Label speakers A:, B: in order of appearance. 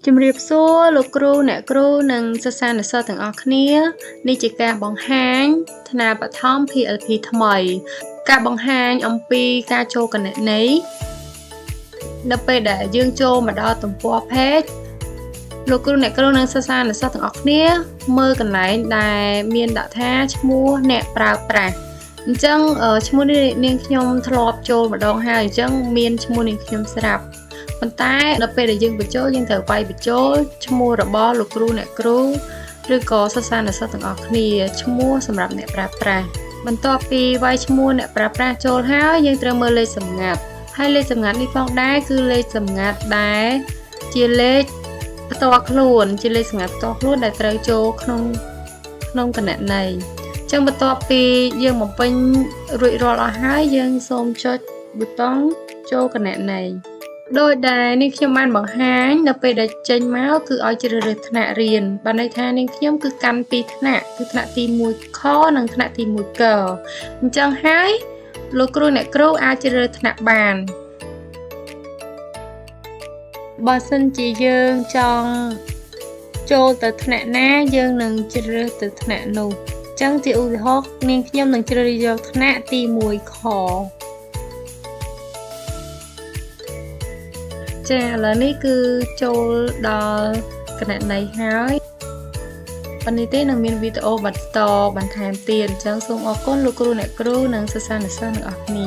A: ជំរាបសួរលោកគ្រូអ្នកគ្រូនិងសិស្សានុសិស្សទាំងអស់គ្នានេះជាការបង្ហាញថ្នាលបឋម PLP ថ្មីការបង្ហាញអំពីការចូលគណនេយ្យនៅពេលដែលយើងចូលមកដល់ទំព័រ page លោកគ្រូអ្នកគ្រូនិងសិស្សានុសិស្សទាំងអស់គ្នាមើលកន្លែងដែលមានដាក់ថាឈ្មោះអ្នកប្រើប្រាស់អញ្ចឹងឈ្មោះនេះនាងខ្ញុំធ្លាប់ចូលម្ដងហើយអញ្ចឹងមានឈ្មោះនាងខ្ញុំស្រាប់ប៉ុន្តែដល់ពេលដែលយើងបញ្ចូលយើងត្រូវវាយបញ្ចូលឈ្មោះរបស់លោកគ្រូអ្នកគ្រូឬក៏សិស្សានុសិស្សទាំងអស់គ្នាឈ្មោះសម្រាប់អ្នកប្រើប្រាស់បន្ទាប់ពីវាយឈ្មោះអ្នកប្រើប្រាស់ចូលហើយយើងត្រូវមើលលេខសម្ងាត់ហើយលេខសម្ងាត់នេះផងដែរគឺលេខសម្ងាត់ដែលជាលេខផ្ទាល់ខ្លួនជាលេខសម្ងាត់ផ្ទាល់ខ្លួនដែលត្រូវចូលក្នុងគណនេយ្យអញ្ចឹងបន្ទាប់ពីយើងបំពេញរួចរាល់អស់ហើយយើងសូមចុចប៊ូតុងចូលគណនេយ្យដោយដែលនាងខ្ញុំបានបង្ហាញនៅពេលដែលចេញមកគឺឲ្យជ្រើសរើសថ្នាក់រៀនបានន័យថានាងខ្ញុំគឺកាន់ពីរថ្នាក់គឺថ្នាក់ទី1ខនិងថ្នាក់ទី1កអញ្ចឹងហើយលោកគ្រូអ្នកគ្រូអាចជ្រើសរើសថ្នាក់បានបើសិនជាយើងចង់ចូលទៅថ្នាក់ណាយើងនឹងជ្រើសរើសទៅថ្នាក់នោះអញ្ចឹងជាឧទាហរណ៍នាងខ្ញុំនឹងជ្រើសរើសយកថ្នាក់ទី1ខចាឥឡូវនេះគឺចូលដល់គណនេយ្យហើយប៉ុន្តែទេនឹងមានវីដេអូបន្តបន្ថែមទៀតអញ្ចឹងសូមអរគុណលោកគ្រូអ្នកគ្រូនិងសិស្សានុសិស្សទាំងអស់គ្នា